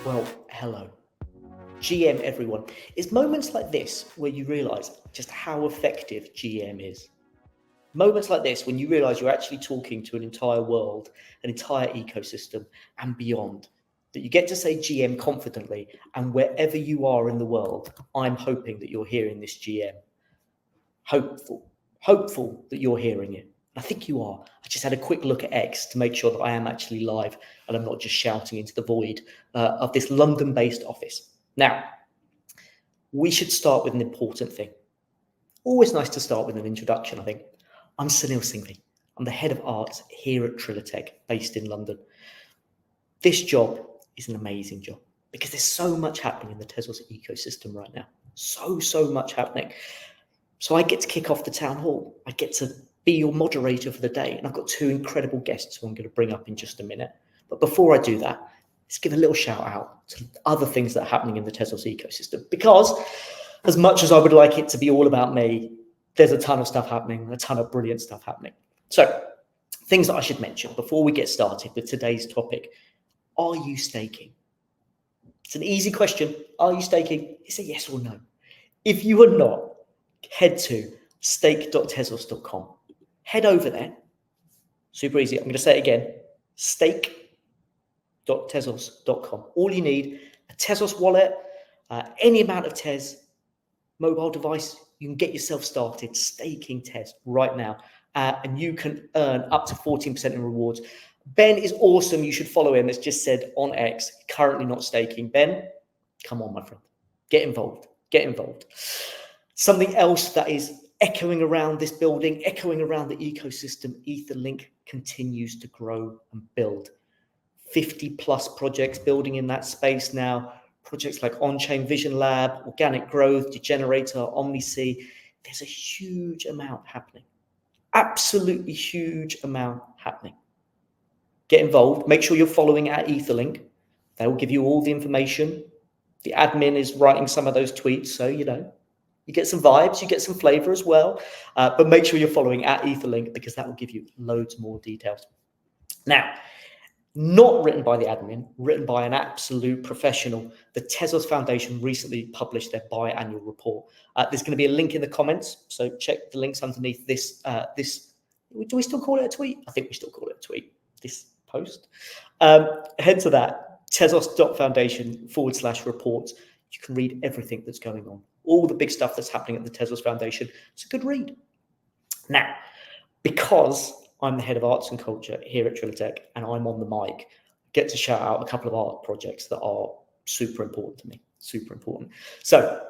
Well, hello. GM, everyone. It's moments like this where you realise just how effective GM is. Moments like this when you realise you're actually talking to an entire world, an entire ecosystem, and beyond. That you get to say GM confidently, and wherever you are in the world, I'm hoping that you're hearing this GM. Hopeful that you're hearing it. I think you are. I just had a quick look at X to make sure that I am actually live and I'm not just shouting into the void of this London-based office. Now, we should start with an important thing. Always nice to start with an introduction, I think. I'm Sunil Singhvi. I'm the head of arts here at Trilitech, based in London. This job is an amazing job because there's so much happening in the Tezos ecosystem right now. So much happening. So I get to kick off the town hall. I get to be your moderator for the day. And I've got two incredible guests who I'm going to bring up in just a minute. But before I do that, let's give a little shout out to other things that are happening in the Tezos ecosystem. Because as much as I would like it to be all about me, there's a ton of stuff happening, a ton of brilliant stuff happening. So things that I should mention before we get started with today's topic. Are you staking? It's an easy question. Are you staking? It's a yes or no. If you are not, head to stake.tezos.com. Head over there. Super easy. I'm going to say it again. Stake.tezos.com. All you need, a Tezos wallet, any amount of Tez, mobile device, you can get yourself started staking Tez right now. And you can earn up to 14% in rewards. Ben is awesome. You should follow him. It's just said on X, currently not staking. Ben, come on, my friend. Get involved. Get involved. Something else that is echoing around this building, echoing around the ecosystem, Etherlink continues to grow and build. 50 plus projects building in that space now. Projects like On-Chain Vision Lab, Organic Growth, Degenerator, OmniC. There's a huge amount happening. Absolutely huge amount happening. Get involved. Make sure you're following at Etherlink. They will give you all the information. The admin is writing some of those tweets, so you know. You get some vibes, you get some flavor as well, but make sure you're following at Etherlink because that will give you loads more details. Now, not written by the admin, written by an absolute professional. The Tezos Foundation recently published their biannual report. There's going to be a link in the comments, so check the links underneath this. Do we still call it a tweet? I think we still call it a tweet, this post. Head to that, tezos.foundation/reports. You can read everything that's going on. All the big stuff that's happening at the Tezos Foundation. It's a good read. Now, because I'm the head of arts and culture here at Trilitech and I'm on the mic, I get to shout out a couple of art projects that are super important to me, super important. So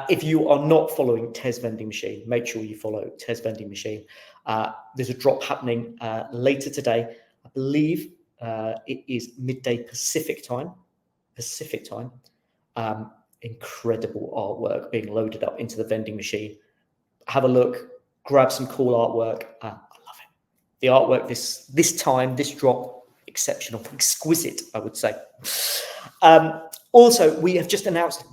if you are not following Tez Vending Machine, make sure you follow Tez Vending Machine. There's a drop happening later today. I believe it is midday Pacific time. Incredible artwork being loaded up into the vending machine. Have a look, grab some cool artwork. I love it. The artwork this drop, exceptional, exquisite, I would say. Also, we have just announced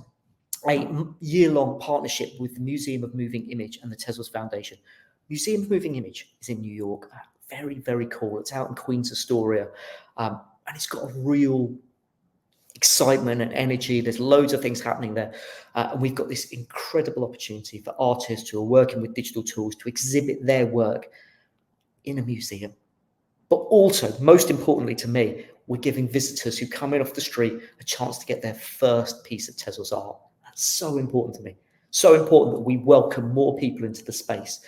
a year-long partnership with the Museum of Moving Image and the Tezos Foundation. Museum of Moving Image is in New York. Very, very cool. It's out in Queens Astoria, and it's got a real excitement and energy. There's loads of things happening there. And we've got this incredible opportunity for artists who are working with digital tools to exhibit their work in a museum. But also, most importantly to me, we're giving visitors who come in off the street a chance to get their first piece of Tezos art. That's so important to me. So important that we welcome more people into the space.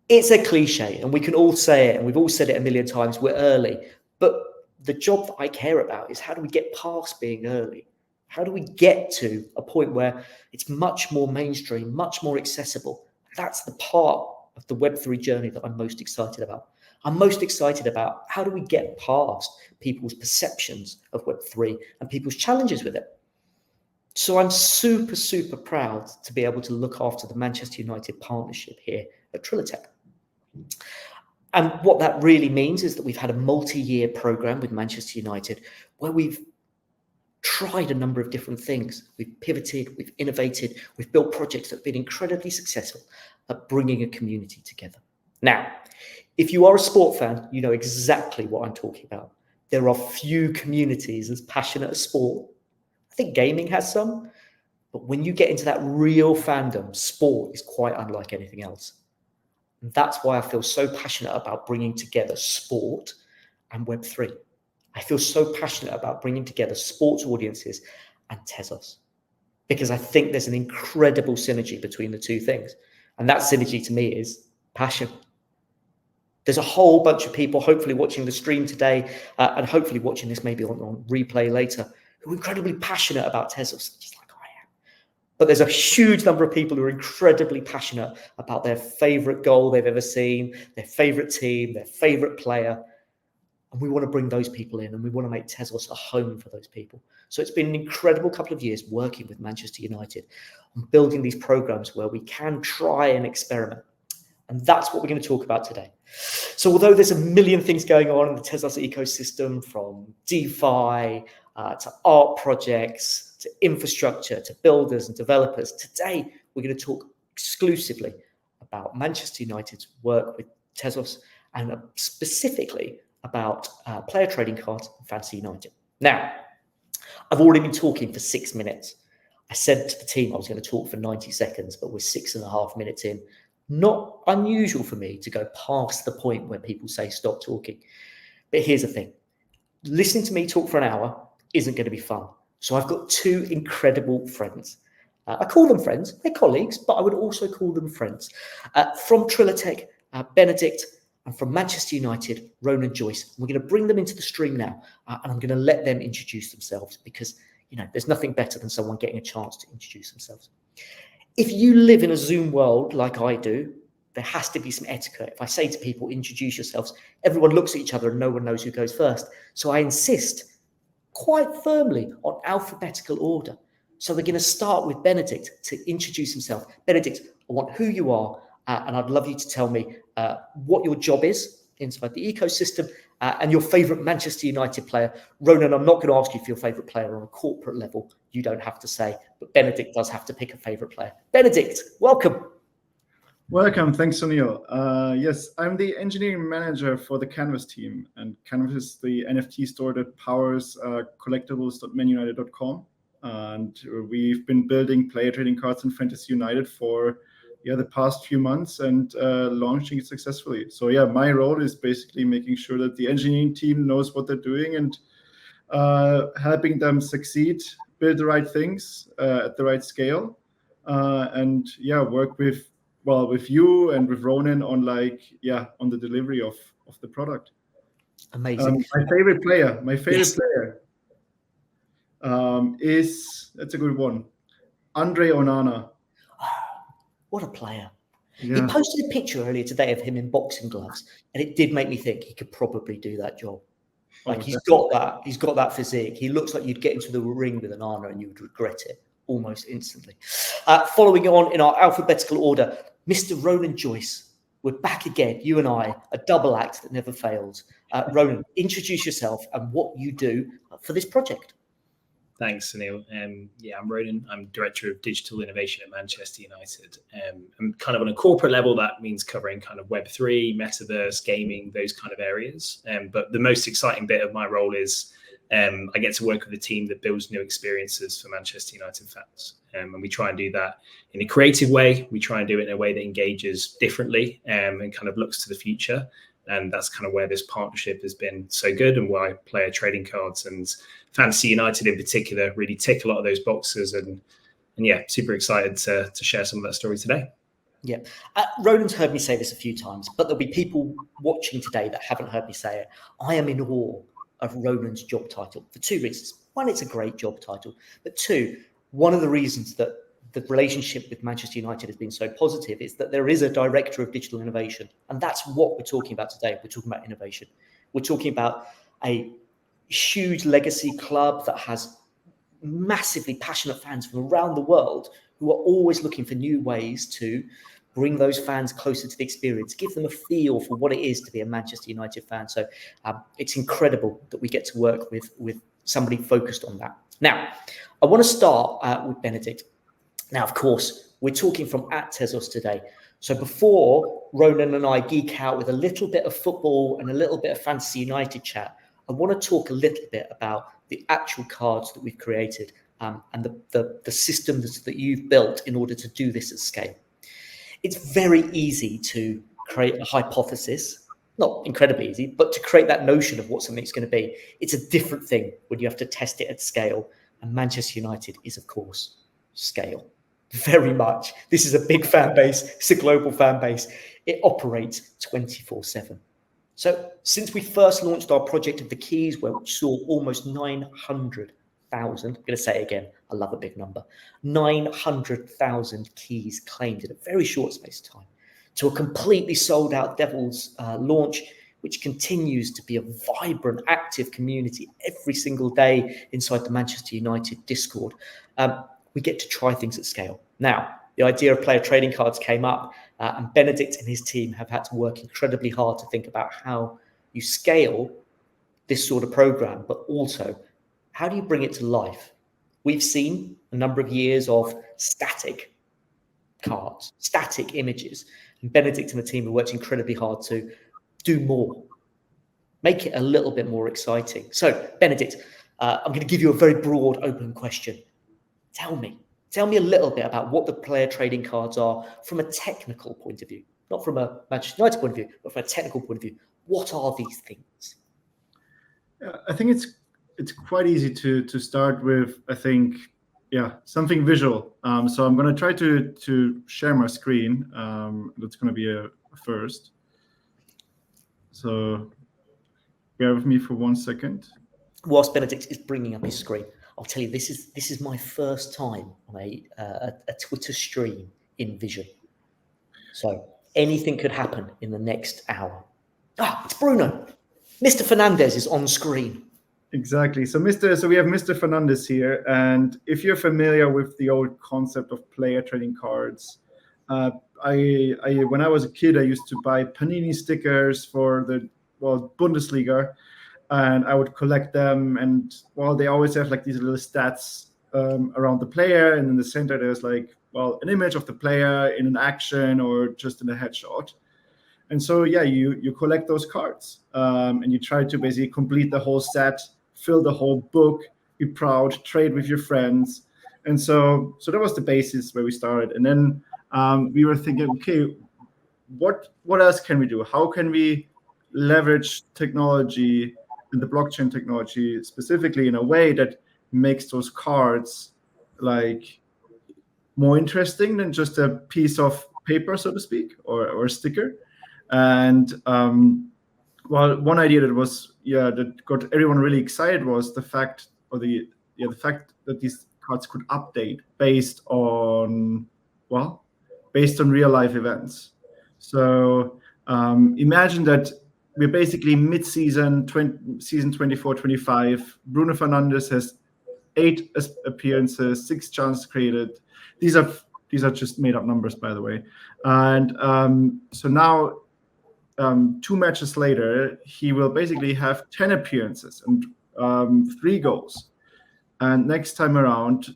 It's a cliche, and we can all say it, and we've all said it a million times, we're early. But the job that I care about is how do we get past being early? How do we get to a point where it's much more mainstream, much more accessible? That's the part of the Web3 journey that I'm most excited about. I'm most excited about how do we get past people's perceptions of Web3 and people's challenges with it. So I'm super, super proud to be able to look after the Manchester United partnership here at Trilitech. And what that really means is that we've had a multi-year program with Manchester United where we've tried a number of different things. We've pivoted, we've innovated, we've built projects that have been incredibly successful at bringing a community together. Now, if you are a sport fan, you know exactly what I'm talking about. There are few communities as passionate as sport. I think gaming has some, but when you get into that real fandom, sport is quite unlike anything else. And that's why I feel so passionate about bringing together sport and Web3. I feel so passionate about bringing together sports audiences and Tezos, because I think there's an incredible synergy between the two things. And that synergy to me is passion. There's a whole bunch of people hopefully watching the stream today and hopefully watching this maybe on replay later who are incredibly passionate about Tezos, just like I am. But there's a huge number of people who are incredibly passionate about their favorite goal they've ever seen, their favorite team, their favorite player. And we want to bring those people in, and we want to make Tezos a home for those people. So it's been an incredible couple of years working with Manchester United on building these programs where we can try and experiment. And that's what we're going to talk about today. So although there's a million things going on in the Tezos ecosystem, from DeFi to art projects, to infrastructure, to builders and developers, today we're going to talk exclusively about Manchester United's work with Tezos and specifically about player trading cards and Fantasy United. Now, I've already been talking for 6 minutes. I said to the team I was going to talk for 90 seconds, but we're 6.5 minutes in. Not unusual for me to go past the point where people say stop talking. But here's the thing. Listening to me talk for an hour isn't going to be fun. So I've got two incredible friends. I call them friends. They're colleagues, but I would also call them friends. From Trilitech, Benedikt, and from Manchester United, Ronan, Joyce. We're going to bring them into the stream now, and I'm going to let them introduce themselves because, there's nothing better than someone getting a chance to introduce themselves. If you live in a Zoom world like I do, there has to be some etiquette. If I say to people, introduce yourselves, everyone looks at each other and no one knows who goes first. So I insist quite firmly on alphabetical order. So we're going to start with Benedikt to introduce himself. Benedikt, I want who you are, and I'd love you to tell me what your job is inside the ecosystem and your favourite Manchester United player. Ronan, I'm not going to ask you for your favourite player on a corporate level. You don't have to say, but Benedikt does have to pick a favourite player. Benedikt, welcome. Welcome. Thanks, Sunil. Yes, I'm the engineering manager for the Canvas team, and Canvas is the NFT store that powers collectibles.manunited.com. And we've been building player trading cards in Fantasy United for the past few months and launching it successfully. So my role is basically making sure that the engineering team knows what they're doing and helping them succeed, build the right things at the right scale, and work with you and with Ronan on on the delivery of the product. Amazing. My favorite player is, that's a good one, Andre Onana. What a player. Yeah. He posted a picture earlier today of him in boxing gloves, and it did make me think he could probably do that job. He's got that physique. He looks like you'd get into the ring with an Onana and you would regret it almost instantly. Following on in our alphabetical order, Mr. Ronan Joyce. We're back again, you and I, a double act that never fails. Ronan, introduce yourself and what you do for this project. Thanks, Sunil. I'm Ronan. I'm Director of Digital Innovation at Manchester United. And kind of on a corporate level, that means covering kind of Web3, metaverse, gaming, those kind of areas. But the most exciting bit of my role is I get to work with a team that builds new experiences for Manchester United fans. And we try and do that in a creative way. We try and do it in a way that engages differently and kind of looks to the future. And that's kind of where this partnership has been so good, and why player trading cards and Fantasy United in particular really tick a lot of those boxes. And super excited to share some of that story today. Yeah. Ronan's heard me say this a few times, but there'll be people watching today that haven't heard me say it. I am in awe of Ronan's job title for two reasons. One, it's a great job title. But two, one of the reasons that the relationship with Manchester United has been so positive is that there is a director of digital innovation. And that's what we're talking about today. We're talking about innovation. We're talking about a huge legacy club that has massively passionate fans from around the world who are always looking for new ways to bring those fans closer to the experience, give them a feel for what it is to be a Manchester United fan. So it's incredible that we get to work with somebody focused on that. Now, I want to start with Benedikt. Now, of course, we're talking from at Tezos today. So before Ronan and I geek out with a little bit of football and a little bit of Fantasy United chat, I want to talk a little bit about the actual cards that we've created and the systems that you've built in order to do this at scale. It's very easy to create a hypothesis, not incredibly easy, but to create that notion of what something's going to be. It's a different thing when you have to test it at scale. And Manchester United is, of course, scale. Very much. This is a big fan base. It's a global fan base. It operates 24/7. So since we first launched our project of the keys, where we saw almost 900,000, I'm going to say it again, I love a big number, 900,000 keys claimed in a very short space of time, to a completely sold out Devils launch, which continues to be a vibrant, active community every single day inside the Manchester United Discord. We get to try things at scale. Now, the idea of player trading cards came up, and Benedikt and his team have had to work incredibly hard to think about how you scale this sort of program, but also how do you bring it to life? We've seen a number of years of static cards, static images, and Benedikt and the team have worked incredibly hard to do more, make it a little bit more exciting. So, Benedikt, I'm going to give you a very broad, open question. Tell me a little bit about what the player trading cards are from a technical point of view, not from a Manchester United point of view, but from a technical point of view. What are these things? I think it's quite easy to start with, I think, something visual. So I'm going to try to share my screen. That's going to be a first. So bear with me for 1 second. Whilst Benedikt is bringing up his screen, I'll tell you, this is my first time on a Twitter stream in vision. So anything could happen in the next hour. It's Bruno. Mr. Fernandes is on screen. Exactly. So we have Mr. Fernandes here, and if you're familiar with the old concept of player trading cards, I when I was a kid, I used to buy Panini stickers for the Bundesliga. And I would collect them, and they always have like these little stats around the player, and in the center there's like an image of the player in an action or just in a headshot. And so you collect those cards, and you try to basically complete the whole set, fill the whole book, be proud, trade with your friends. And so that was the basis where we started. And then we were thinking, okay, what else can we do? How can we leverage technology and the blockchain technology specifically in a way that makes those cards like more interesting than just a piece of paper, so to speak, or a sticker. And one idea that got everyone really excited was the fact that these cards could update based on real life events. So imagine that we're basically mid-season, season 24-25. Bruno Fernandes has 8 appearances, 6 chances created. These are just made up numbers, by the way. And so now, 2 matches later, he will basically have 10 appearances and 3 goals. And next time around,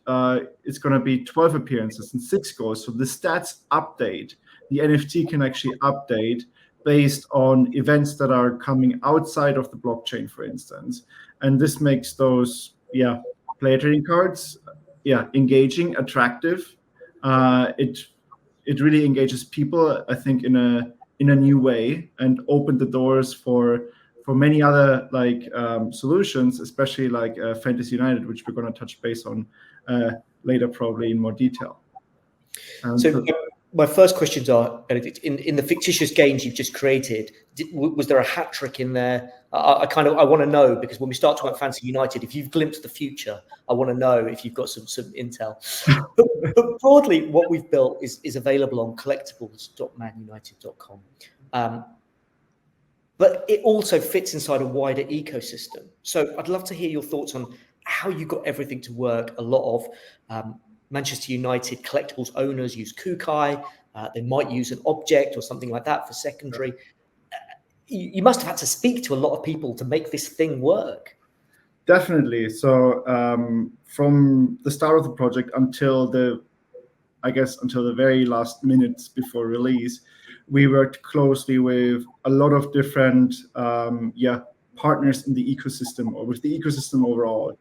it's going to be 12 appearances and 6 goals. So the stats update. The NFT can actually update based on events that are coming outside of the blockchain, for instance. And this makes those player trading cards engaging, attractive. It really engages people, I think, in a new way, and opened the doors for many other solutions, especially like Fantasy United, which we're going to touch base on later, probably in more detail. So my first questions are, Benedikt, in the fictitious games you've just created, was there a hat trick in there? I want to know, because when we start talking about Fantasy United, if you've glimpsed the future, I want to know if you've got some intel. But broadly, what we've built is available on collectibles.manunited.com. But it also fits inside a wider ecosystem. So I'd love to hear your thoughts on how you got everything to work. A lot of Manchester United collectibles owners use Kukai. They might use an object or something like that for secondary. You must have had to speak to a lot of people to make this thing work. Definitely. So from the start of the project until the very last minutes before release, we worked closely with a lot of different partners in the ecosystem or with the ecosystem overall.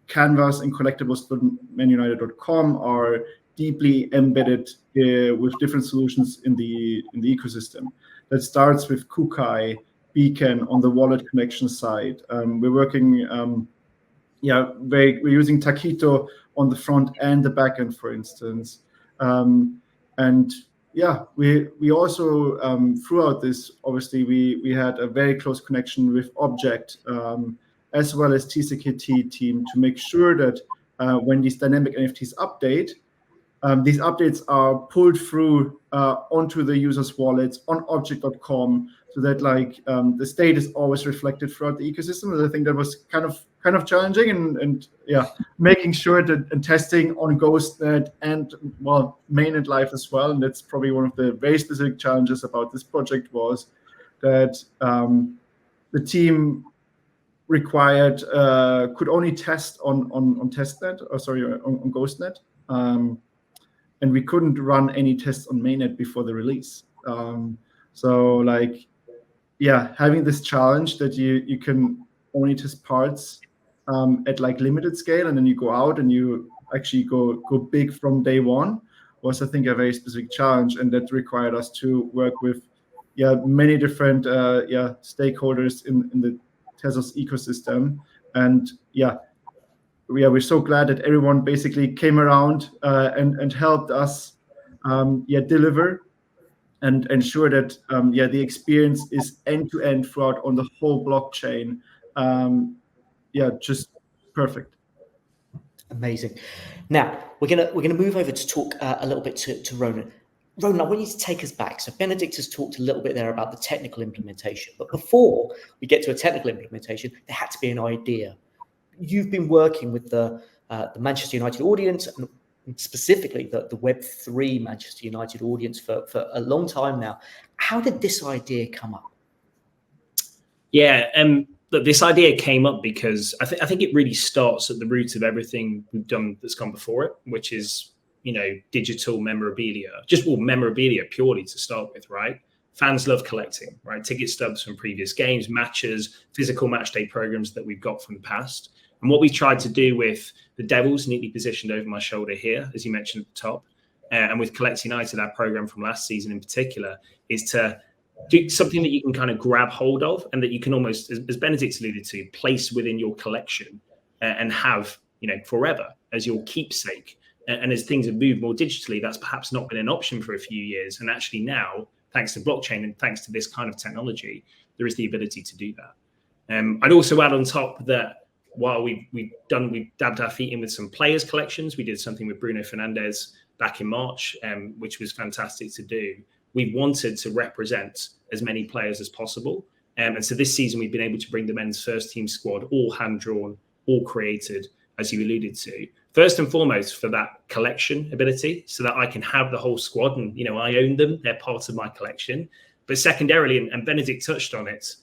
Canvas and collectibles.manunited.com are deeply embedded with different solutions in the ecosystem. That starts with Kukai, Beacon on the wallet connection side. We're working, we're using Taquito on the front and the back end, for instance. We also, throughout this, obviously, we had a very close connection with Object, as well as TCKT team to make sure that when these dynamic NFTs update, these updates are pulled through onto the user's wallets on object.com, so that the state is always reflected throughout the ecosystem. And I think that was kind of challenging and making sure that and testing on GhostNet and mainnet live as well. And that's probably one of the very specific challenges about this project was that the team required could only test on testnet, on GhostNet. And we couldn't run any tests on mainnet before the release. Having this challenge that you can only test parts at limited scale, and then you go out and you actually go big from day one was, I think, a very specific challenge, and that required us to work with many different stakeholders in the Tezos ecosystem. And we're so glad that everyone basically came around and helped us deliver and ensure that the experience is end to end throughout on the whole blockchain. Just perfect. Amazing. Now we're gonna move over to talk a little bit to Ronan. Ronan, I want you to take us back. So Benedikt has talked a little bit there about the technical implementation, but before we get to a technical implementation, there had to be an idea. You've been working with the Manchester United audience, and specifically the Web3 Manchester United audience for a long time now. How did this idea come up? Look, this idea came up because I think it really starts at the root of everything we've done that's gone before it, which is digital memorabilia, memorabilia purely to start with, right? Fans love collecting, right? Ticket stubs from previous games, matches, physical match day programs that we've got from the past. And what we tried to do with the Devils, neatly positioned over my shoulder here, as you mentioned at the top, and with Collect United, our program from last season in particular, is to do something that you can kind of grab hold of and that you can almost, as Benedikt alluded to, place within your collection and have, forever as your keepsake. And as things have moved more digitally, that's perhaps not been an option for a few years. And actually now, thanks to blockchain and thanks to this kind of technology, there is the ability to do that. I'd also add on top that while we dabbed our feet in with some players collections, we did something with Bruno Fernandes back in March, which was fantastic to do. We wanted to represent as many players as possible. And so this season, we've been able to bring the men's first team squad, all hand-drawn, all created, as you alluded to. First and foremost, for that collection ability, so that I can have the whole squad and, I own them. They're part of my collection. But secondarily, and Benedikt touched on it,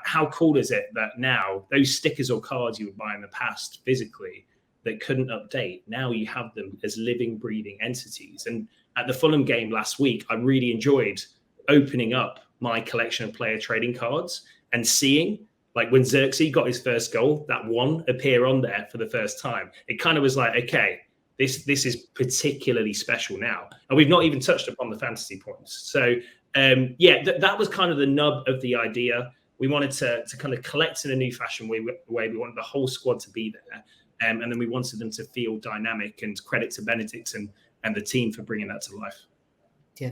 how cool is it that now those stickers or cards you would buy in the past physically that couldn't update, now you have them as living, breathing entities. And at the Fulham game last week, I really enjoyed opening up my collection of player trading cards and seeing, when Xerxes got his first goal, that one appear on there for the first time. It kind of was okay, this is particularly special now. And we've not even touched upon the fantasy points. So that was kind of the nub of the idea. We wanted to kind of collect in a new fashion way. We wanted the whole squad to be there. And then we wanted them to feel dynamic, and credit to Benedikt and the team for bringing that to life. Yeah,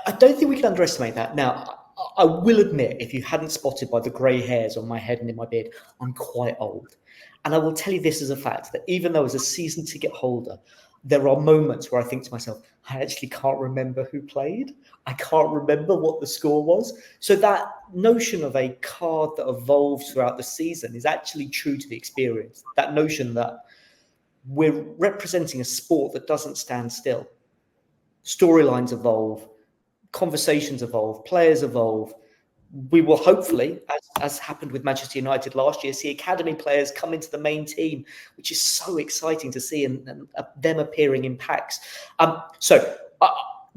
I don't think we can underestimate that. Now, I will admit, if you hadn't spotted by the grey hairs on my head and in my beard, I'm quite old. And I will tell you this as a fact, that even though as a season ticket holder, there are moments where I think to myself, I actually can't remember who played. I can't remember what the score was. So that notion of a card that evolves throughout the season is actually true to the experience. That notion that we're representing a sport that doesn't stand still. Storylines evolve, conversations evolve, players evolve. We will hopefully, as happened with Manchester United last year, see academy players come into the main team, which is so exciting to see, and them appearing in packs.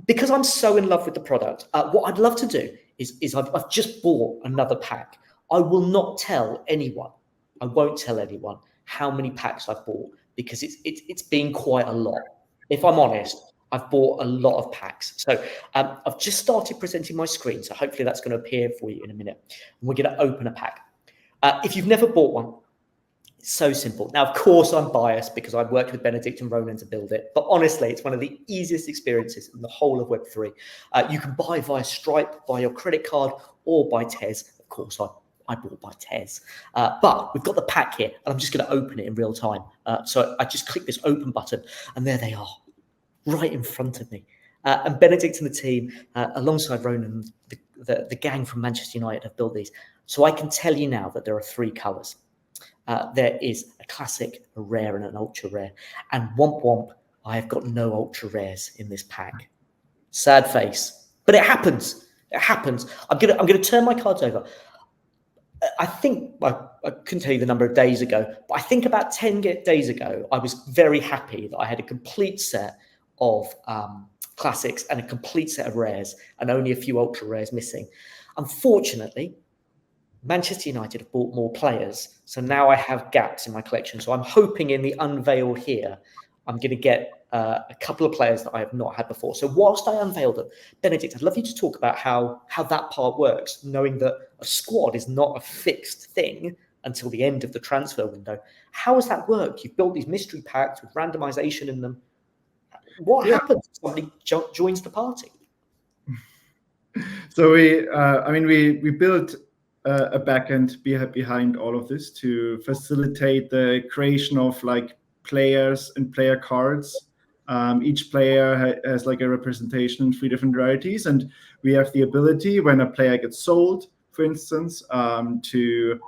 Because I'm so in love with the product, what I'd love to do is I've just bought another pack I will not tell anyone. I won't tell anyone how many packs I've bought, because it's been quite a lot. If I'm honest, I've bought a lot of packs. So I've just started presenting my screen, so hopefully that's going to appear for you in a minute. And we're going to open a pack. If you've never bought one, it's so simple. Now, of course, I'm biased because I've worked with Benedikt and Ronan to build it. But honestly, it's one of the easiest experiences in the whole of Web3. You can buy via Stripe, by your credit card, or by Tez. Of course, I bought by Tez. But we've got the pack here, and I'm just going to open it in real time. So I just click this open button, and there they are, right in front of me. And Benedikt and the team, alongside Ronan, the gang from Manchester United, have built these. So I can tell you now that there are 3 colours. There is a classic, a rare, and an ultra rare. And womp womp, I have got no ultra rares in this pack. Sad face, but it happens. It happens. I'm gonna turn my cards over. I think I couldn't tell you the number of days ago, but I think about 10 days ago, I was very happy that I had a complete set of classics and a complete set of rares, and only a few ultra rares missing. Unfortunately, Manchester United have bought more players, so now I have gaps in my collection. So I'm hoping in the unveil here, I'm going to get a couple of players that I have not had before. So whilst I unveil them, Benedikt, I'd love you to talk about how that part works, knowing that a squad is not a fixed thing until the end of the transfer window. How has that worked? You've built these mystery packs with randomization in them. What happens if somebody joins the party? So we built a backend behind all of this to facilitate the creation of like players and player cards. Each player has like a representation in 3 different varieties, and we have the ability, when a player gets sold, for instance, to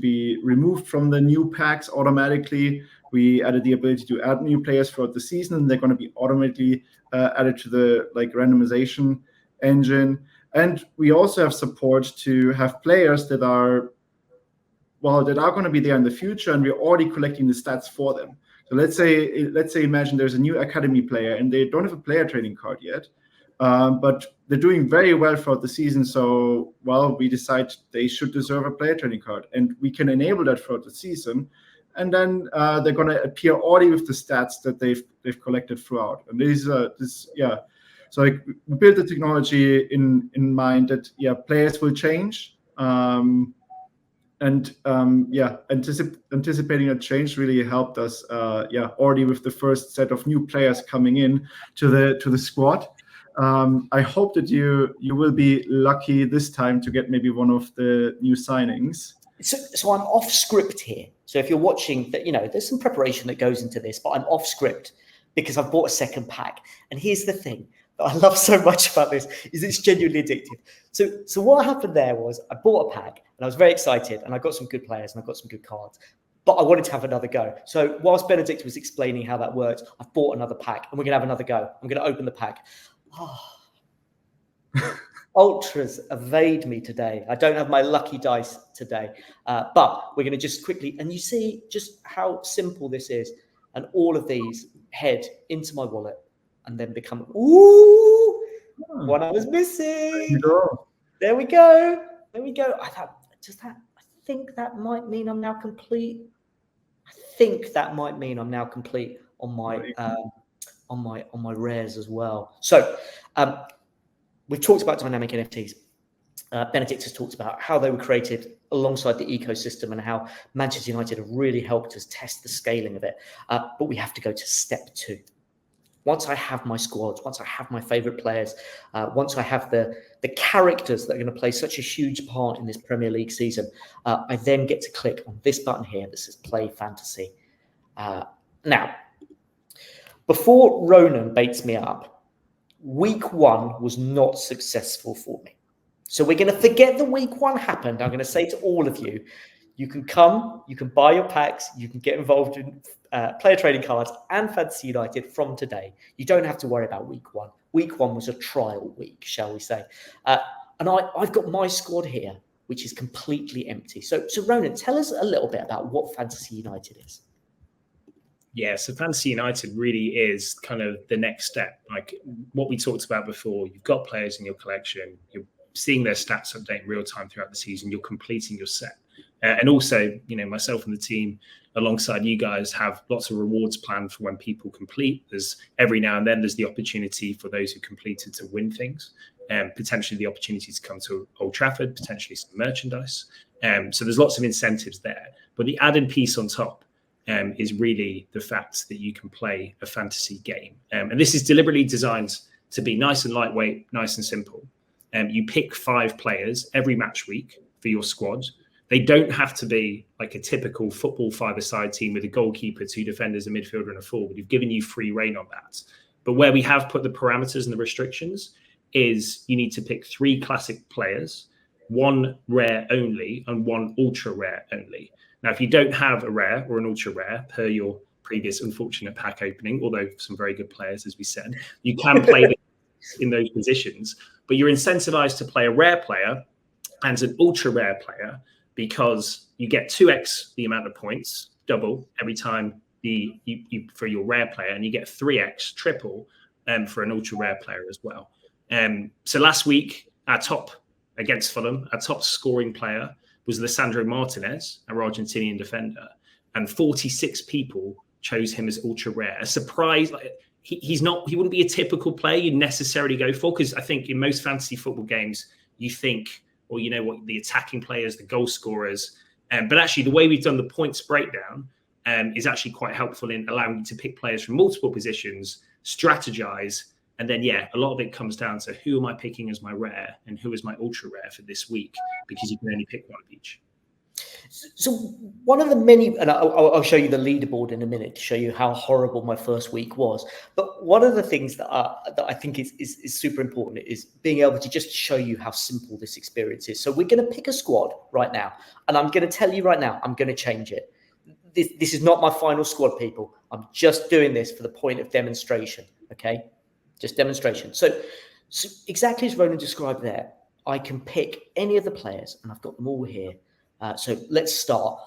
be removed from the new packs automatically. We added the ability to add new players throughout the season, and they're going to be automatically added to the like randomization engine. And we also have support to have players that are going to be there in the future, and we're already collecting the stats for them. So let's say imagine there's a new academy player and they don't have a player trading card yet, but they're doing very well throughout the season. So we decide they should deserve a player trading card, and we can enable that throughout the season. And then they're going to appear already with the stats that they've collected throughout. And So we built the technology in mind that players will change, anticipating a change really helped us. Already with the first set of new players coming in to the squad. I hope that you will be lucky this time to get maybe one of the new signings. So I'm off script here. So if you're watching, that there's some preparation that goes into this, but I'm off script because I've bought a second pack. And here's the thing that I love so much about this is it's genuinely addictive. So what happened there was I bought a pack and I was very excited, and I got some good players and I got some good cards, but I wanted to have another go. So whilst Benedikt was explaining how that works, I've bought another pack and we're going to have another go. I'm going to open the pack. Ultras evade me today. I don't have my lucky dice today, but we're going to just quickly, and you see just how simple this is. And all of these head into my wallet and then become, one I was missing. There we go. I think that might mean I'm now complete. On my rares as well. So we've talked about dynamic NFTs. Benedikt has talked about how they were created alongside the ecosystem and how Manchester United have really helped us test the scaling of it. But we have to go to step 2. Once I have my squads, once I have my favorite players, once I have the characters that are going to play such a huge part in this Premier League season, I then get to click on this button here that says Play Fantasy. Now, before Ronan baits me up, week 1 was not successful for me. So we're going to forget that week 1 happened. I'm going to say to all of you, you can come, you can buy your packs, you can get involved in player trading cards and Fantasy United from today. You don't have to worry about week 1. Week 1 was a trial week, shall we say. And I've got my squad here, which is completely empty. So Ronan, tell us a little bit about what Fantasy United is. Yeah, so Fantasy United really is kind of the next step. Like what we talked about before, you've got players in your collection, you're seeing their stats update in real time throughout the season. You're completing your set. And also, myself and the team alongside you guys have lots of rewards planned for when people complete. There's every now and then there's the opportunity for those who completed to win things, and potentially the opportunity to come to Old Trafford, potentially some merchandise. So there's lots of incentives there. But the added piece on top is really the fact that you can play a fantasy game. And this is deliberately designed to be nice and lightweight, nice and simple. You pick 5 players every match week for your squad. They don't have to be like a typical football 5-a-side team with a goalkeeper, 2 defenders, a midfielder, and a forward. We've given you free reign on that. But where we have put the parameters and the restrictions is you need to pick 3 classic players, 1 rare only, and 1 ultra rare only. Now, if you don't have a rare or an ultra rare per your previous unfortunate pack opening, although some very good players, as we said, you can play in those positions, but you're incentivized to play a rare player and an ultra rare player, because you get 2x the amount of points, double, every time you for your rare player, and you get 3x, triple, for an ultra rare player as well. So last week, against Fulham, our top scoring player was Lisandro Martinez, our Argentinian defender, and 46 people chose him as ultra rare. A surprise, he wouldn't be a typical player you'd necessarily go for, because I think in most fantasy football games, you think, or what the attacking players, the goal scorers. But actually, the way we've done the points breakdown is actually quite helpful in allowing you to pick players from multiple positions, strategize, and then, a lot of it comes down to who am I picking as my rare and who is my ultra rare for this week, because you can only pick one of each. So one of the many, and I'll show you the leaderboard in a minute to show you how horrible my first week was. But one of the things that I think is super important is being able to just show you how simple this experience is. So we're going to pick a squad right now, and I'm going to tell you right now, I'm going to change it. This is not my final squad, people. I'm just doing this for the point of demonstration, okay? Just demonstration. So exactly as Ronan described there, I can pick any of the players, and I've got them all here. So let's start.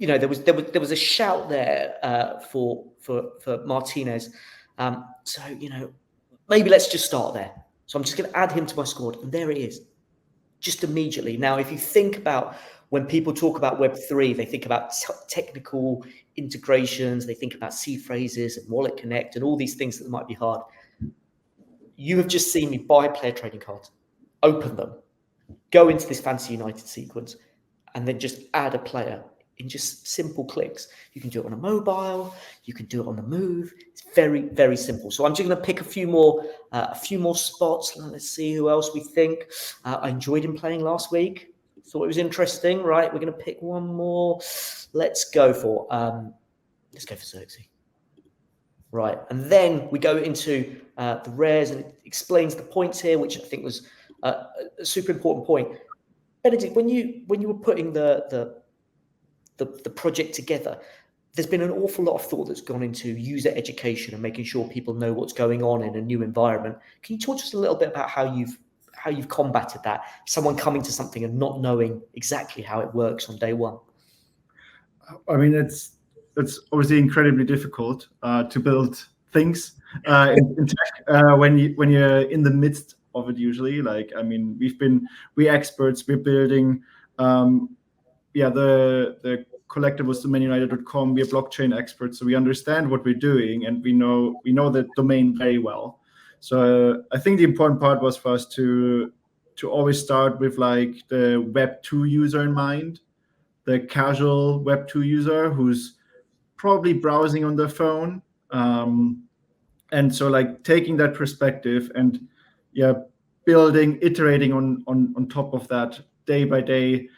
There was a shout there for Martinez. So maybe let's just start there. So I'm just going to add him to my squad, and there it is, just immediately. Now, if you think about when people talk about Web3, they think about technical integrations, they think about C phrases and Wallet Connect and all these things that might be hard. You have just seen me buy player trading cards, open them, go into this Fantasy United sequence, and then just add a player in just simple clicks. You can do it on a mobile, you can do it on the move. It's very, very simple. So I'm just going to pick a few more spots. Let's see who else we think. I enjoyed him playing last week. Thought it was interesting, right? We're going to pick one more. Let's go for Xerxes. Right, and then we go into the rares, and it explains the points here, which I think was a super important point. Benedikt, when you were putting the project together, there's been an awful lot of thought that's gone into user education and making sure people know what's going on in a new environment. Can you talk to us a little bit about how you've combated that? Someone coming to something and not knowing exactly how it works on day one. I mean, it's obviously incredibly difficult to build things in tech when you're in the midst of it. Usually, we're experts. We're building, the collectibles, domainunited.com. We're blockchain experts, so we understand what we're doing, and we know the domain very well. So I think the important part was for us to always start with like the Web 2 user in mind, the casual Web 2 user who's probably browsing on their phone. And so like taking that perspective and iterating on top of that day by day,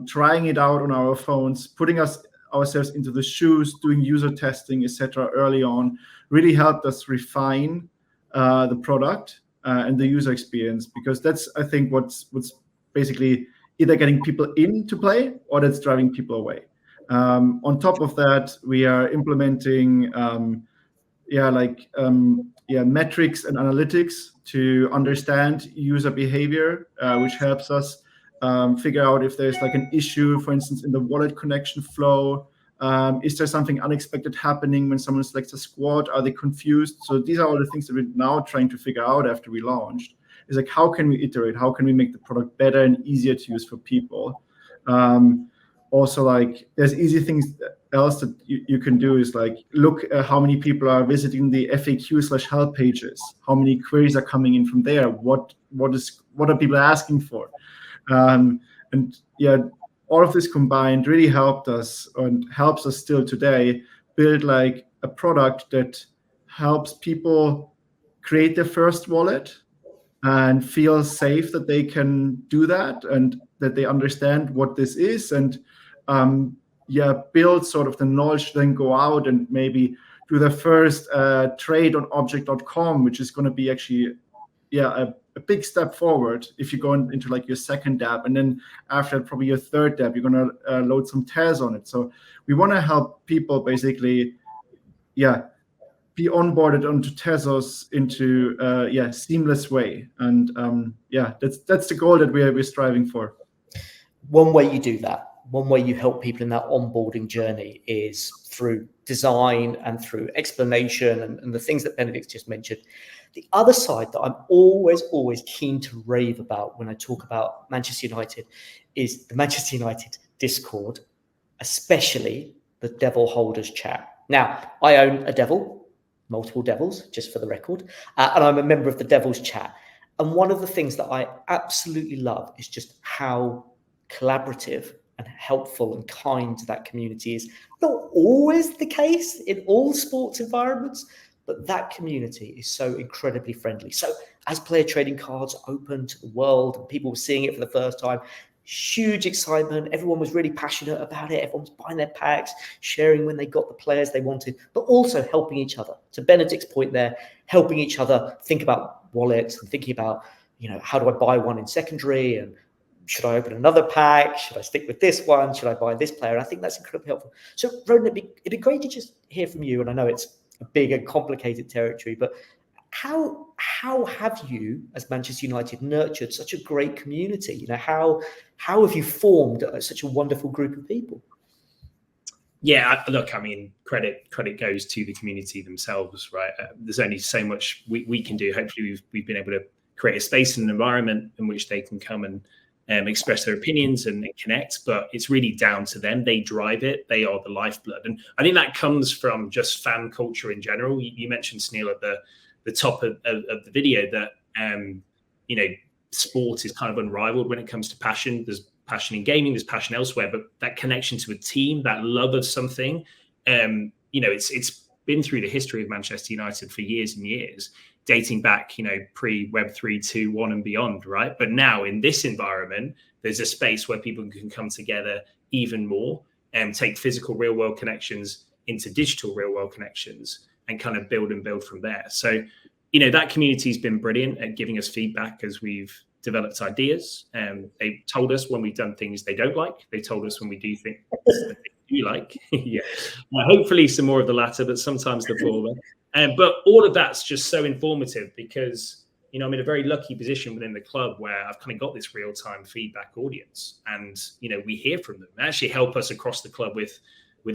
trying it out on our phones, putting ourselves into the shoes, doing user testing, etc. early on, really helped us refine the product and the user experience, because that's, I think, what's basically either getting people in to play or that's driving people away. On top of that, we are implementing metrics and analytics to understand user behavior, which helps us figure out if there's like an issue, for instance, in the wallet connection flow. Is there something unexpected happening when someone selects a squad? Are they confused? So these are all the things that we're now trying to figure out after we launched. is like, how can we iterate? How can we make the product better and easier to use for people? Also, like, there's easy things else that you can do is like look at how many people are visiting the FAQ/help pages, how many queries are coming in from there, what are people asking for, and yeah, all of this combined really helped us and helps us still today build like a product that helps people create their first wallet and feel safe that they can do that and that they understand what this is, and build sort of the knowledge, then go out and maybe do the first trade on object.com, which is going to be actually a big step forward if you go into like your second dApp, and then after probably your third dApp, you're going to load some Tez on it. So we want to help people basically be onboarded onto Tezos into seamless way, and that's the goal that we're striving for. One way you do that, one way you help people in that onboarding journey is through design and through explanation and the things that Benedikt just mentioned. The other side that I'm always keen to rave about when I talk about Manchester United is the Manchester United Discord, especially the Devil Holders chat. Now, I own a Devil, multiple Devils, just for the record, and I'm a member of the Devils chat. And one of the things that I absolutely love is just how collaborative and helpful and kind that community is. Not always the case in all sports environments, but that community is so incredibly friendly. So as player trading cards open to the world and people were seeing it for the first time, huge excitement. Everyone was really passionate about it. Everyone was buying their packs, sharing when they got the players they wanted, but also helping each other. To Benedikt's point there, helping each other think about wallets and thinking about, how do I buy one in secondary, and should I open another pack? Should I stick with this one? Should I buy this player? And I think that's incredibly helpful. So Ronan, it'd be great to just hear from you. And I know it's a big and complicated territory, but how have you, as Manchester United, nurtured such a great community? How have you formed such a wonderful group of people? Yeah, look, I mean, credit goes to the community themselves, right? There's only so much we can do. Hopefully, we've been able to create a space and an environment in which they can come and express their opinions and connect, but it's really down to them. They drive it. They are the lifeblood. And I think that comes from just fan culture in general. You mentioned, Sunil, at the top of the video that, sport is kind of unrivaled when it comes to passion. There's passion in gaming, there's passion elsewhere, but that connection to a team, that love of something, it's been through the history of Manchester United for years and years, dating back, pre-Web 3.2.1 and beyond, right? But now in this environment, there's a space where people can come together even more and take physical real-world connections into digital real-world connections and kind of build from there. So, that community's been brilliant at giving us feedback as we've developed ideas. They told us when we've done things they don't like. They told us when we do things that they do like. Hopefully some more of the latter, but sometimes the former. But all of that's just so informative because, I'm in a very lucky position within the club where I've kind of got this real-time feedback audience, and, we hear from them. They actually help us across the club with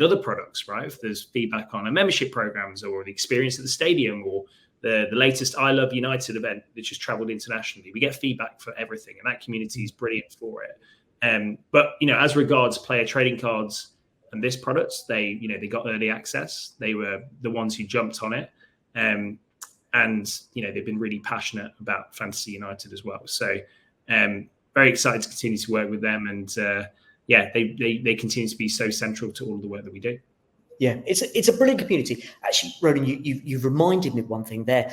other products, right? If there's feedback on our membership programs or the experience at the stadium or the latest I Love United event that just traveled internationally, we get feedback for everything, and that community is brilliant for it. But, as regards player trading cards and this product, they got early access. They were the ones who jumped on it. And, they've been really passionate about Fantasy United as well. So very excited to continue to work with them. And they continue to be so central to all the work that we do. Yeah, it's a brilliant community. Actually, Ronan, you've reminded me of one thing there.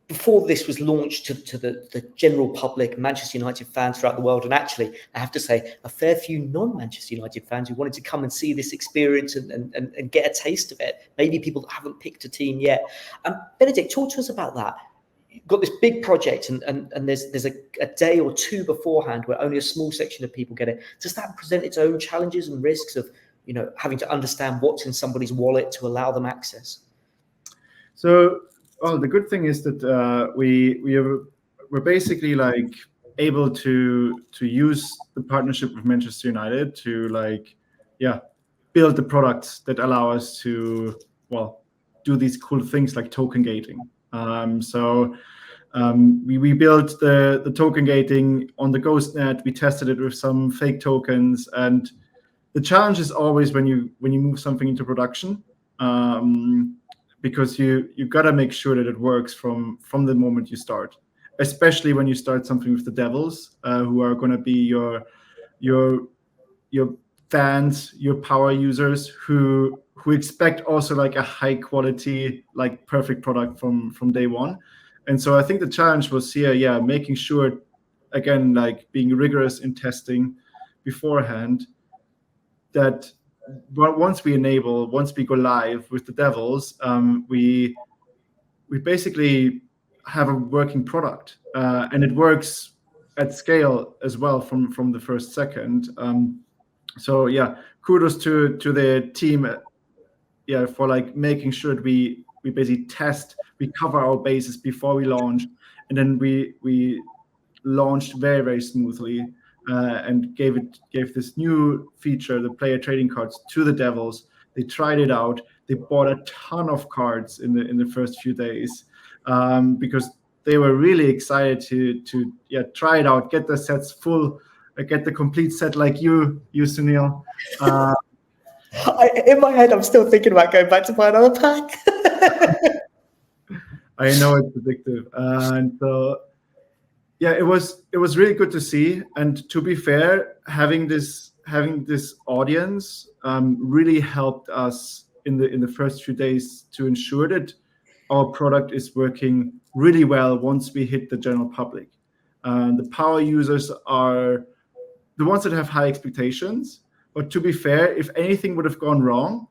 Before this was launched to the general public, Manchester United fans throughout the world, and actually, I have to say, a fair few non-Manchester United fans who wanted to come and see this experience and get a taste of it. Maybe people that haven't picked a team yet. Benedikt, talk to us about that. You've got this big project, and there's a day or two beforehand where only a small section of people get it. Does that present its own challenges and risks of having to understand what's in somebody's wallet to allow them access? So, the good thing is that we're basically like able to use the partnership with Manchester United to build the products that allow us to do these cool things like token gating. We built the token gating on the Ghostnet. We tested it with some fake tokens, and the challenge is always when you move something into production, because you gotta make sure that it works from the moment you start, especially when you start something with the devils, who are going to be your fans, your power users, who expect also like a high quality, like perfect product from day one. And so I think the challenge was here, making sure, again, like being rigorous in testing beforehand, that once we go live with the devils, we basically have a working product, and it works at scale as well from the first second. So yeah, kudos to the team, for like making sure that we basically test, we cover our bases before we launch, and then we launched very, very smoothly, and gave this new feature, the player trading cards, to the devils. They tried it out. They bought a ton of cards in the first few days, because they were really excited to try it out, get the sets full, get the complete set like you Sunil. In my head, I'm still thinking about going back to buy another pack. I know it's addictive, and so it was really good to see. And to be fair, having this audience really helped us in the first few days to ensure that our product is working really well once we hit the general public. The power users are the ones that have high expectations. But to be fair, if anything would have gone wrong,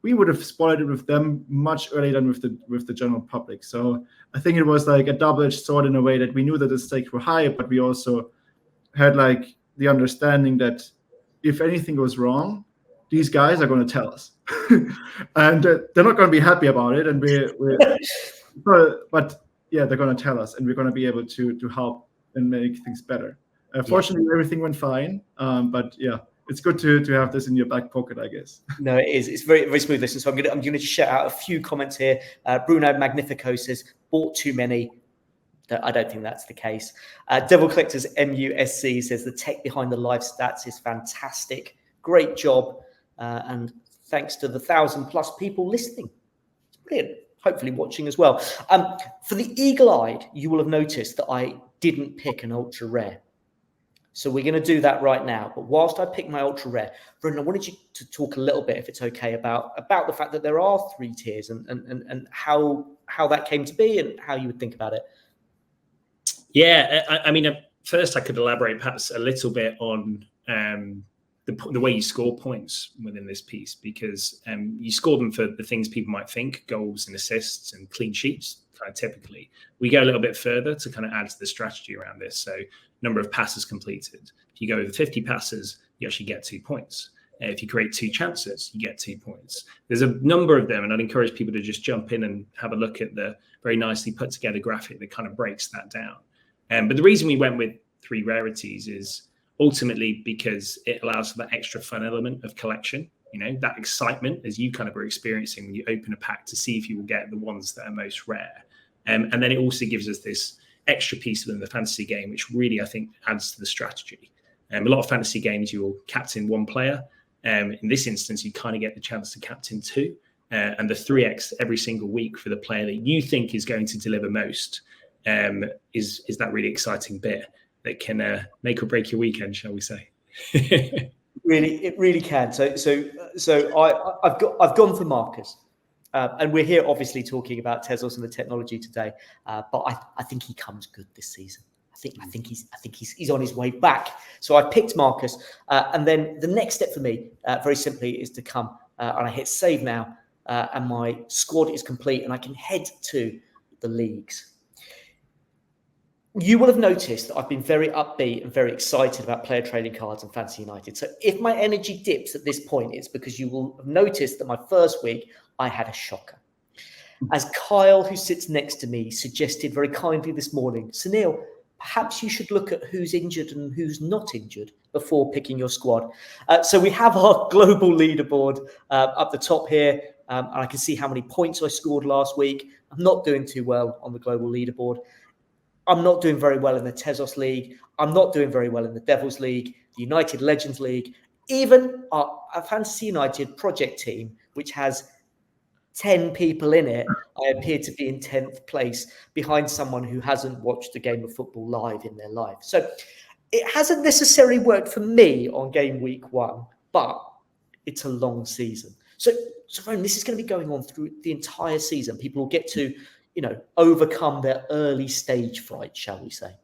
we would have spoiled it with them much earlier than with the general public. So I think it was like a double-edged sword in a way, that we knew that the stakes were high, but we also had like the understanding that if anything goes wrong, these guys are going to tell us, and they're not going to be happy about it. And but they're going to tell us, and we're going to be able to help and make things better. Fortunately, everything went fine. But it's good to have this in your back pocket, I guess. No, it is. It's very, very smooth. Listen, so I'm going to shout out a few comments here. Bruno Magnifico says, bought too many. I don't think that's the case. Devil Collectors MUSC says, the tech behind the live stats is fantastic. Great job. And thanks to the 1,000+ people listening. It's brilliant. Hopefully watching as well. For the eagle-eyed, you will have noticed that I didn't pick an ultra rare. So we're going to do that right now. But whilst I pick my ultra rare, Ronan, I wanted you to talk a little bit, if it's okay, about the fact that there are 3 tiers and how that came to be and how you would think about it. Yeah, I mean, first I could elaborate perhaps a little bit on the way you score points within this piece, because you score them for the things people might think, goals and assists and clean sheets. Kind of typically, we go a little bit further to kind of add to the strategy around this. So number of passes completed. If you go over 50 passes, you actually get 2 points. If you create 2 chances, you get 2 points. There's a number of them, and I'd encourage people to just jump in and have a look at the very nicely put together graphic that kind of breaks that down. But the reason we went with 3 rarities is ultimately because it allows for that extra fun element of collection. You know, that excitement as you kind of are experiencing when you open a pack to see if you will get the ones that are most rare. And then it also gives us this extra piece within the fantasy game, which really, I think, adds to the strategy. A lot of fantasy games, you will captain 1 player. In this instance, you kind of get the chance to captain 2. And the 3x every single week for the player that you think is going to deliver most is that really exciting bit that can make or break your weekend, shall we say. It really can. So I've gone for Marcus. And we're here obviously talking about Tezos and the technology today, but I think he comes good this season. I think he's on his way back. So I picked Marcus, and then the next step for me, very simply, is to come and I hit save now, and my squad is complete, and I can head to the leagues. You will have noticed that I've been very upbeat and very excited about player trading cards and Fantasy United. So if my energy dips at this point, it's because you will have noticed that my first week, I had a shocker. As Kyle, who sits next to me, suggested very kindly this morning, Sunil, perhaps you should look at who's injured and who's not injured before picking your squad. So we have our global leaderboard up the top here. And I can see how many points I scored last week. I'm not doing too well on the global leaderboard. I'm not doing very well in the Tezos League. I'm not doing very well in the Devils League, the United Legends League, even our Fantasy United project team, which has 10 people in it. I appear to be in 10th place behind someone who hasn't watched a game of football live in their life. So it hasn't necessarily worked for me on game week 1, but it's a long season. So Ronan, this is going to be going on through the entire season. People will get to, overcome their early stage fright, shall we say.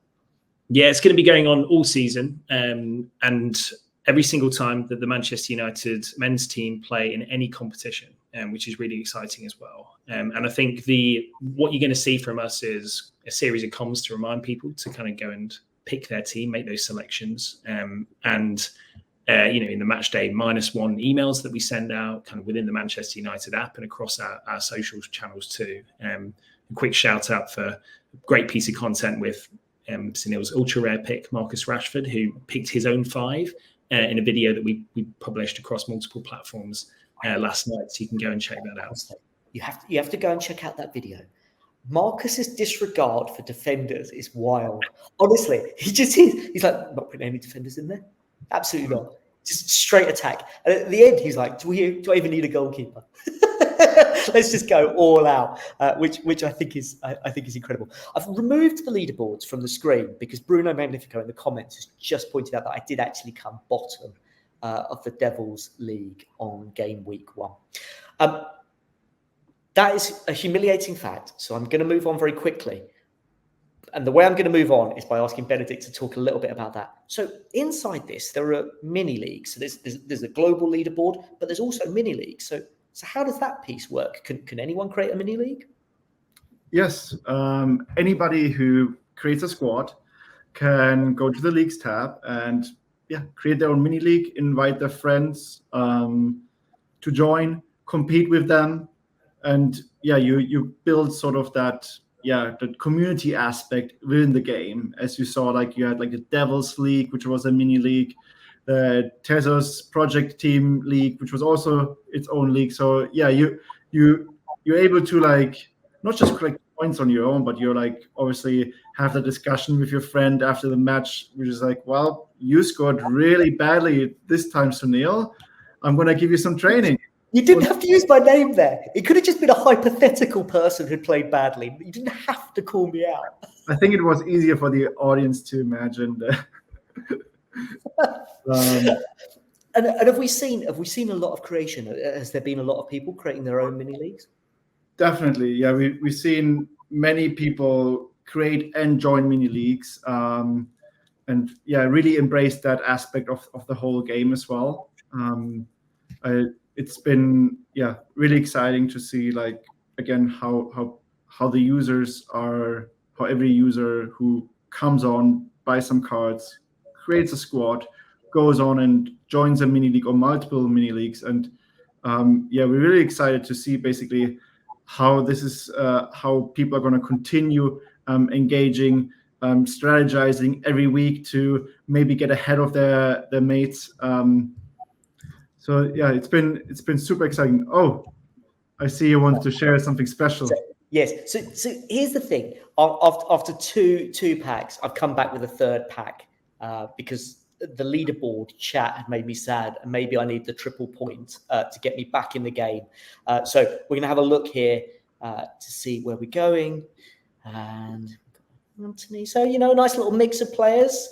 Yeah, it's going to be going on all season. And every single time that the Manchester United men's team play in any competition, which is really exciting as well. And I think what you're going to see from us is a series of comms to remind people to kind of go and pick their team, make those selections. And in the match day -1 emails that we send out kind of within the Manchester United app and across our social channels too. A quick shout out for a great piece of content with Sunil's ultra rare pick, Marcus Rashford, who picked his own 5 in a video that we published across multiple platforms last night. So you can go and check that out. You have to go and check out that video. Marcus's disregard for defenders is wild. Honestly, he's like, not putting any defenders in there. Absolutely not. Just straight attack. And at the end, he's like, do I even need a goalkeeper? Let's just go all out, which I think is incredible. I've removed the leaderboards from the screen because Bruno Magnifico in the comments has just pointed out that I did actually come bottom of the Devils League on game week 1. That is a humiliating fact. So I'm going to move on very quickly. And the way I'm going to move on is by asking Benedikt to talk a little bit about that. So inside this, there are mini leagues. So there's a global leaderboard, but there's also mini leagues. So how does that piece work? Can anyone create a mini league? Yes. Anybody who creates a squad can go to the leagues tab and create their own mini league, invite their friends to join, compete with them. And you build sort of that the community aspect within the game. As you saw, like you had like the Devils League, which was a mini league, the Tezos Project Team League, which was also its own league. So you're able to like not just collect points on your own, but you're like obviously have the discussion with your friend after the match, which is like, well, you scored really badly this time, Sunil. I'm gonna give you some training. You didn't have to use my name there. It could have just been a hypothetical person who played badly. You didn't have to call me out. I think it was easier for the audience to imagine that. And have we seen a lot of creation? Has there been a lot of people creating their own mini leagues? Definitely, yeah. We've seen many people create and join mini leagues, and really embrace that aspect of the whole game as well. It's been really exciting to see, like, again, how the users are, how every user who comes on, buys some cards, creates a squad, goes on and joins a mini league or multiple mini leagues. And we're really excited to see basically how this is how people are going to continue engaging, strategizing every week to maybe get ahead of their mates. So it's been super exciting. Oh, I see you want to share something special. Yes. So here's the thing. After two packs, I've come back with a third pack because the leaderboard chat had made me sad, and maybe I need the triple point to get me back in the game. So we're gonna have a look here to see where we're going. And Anthony, so a nice little mix of players.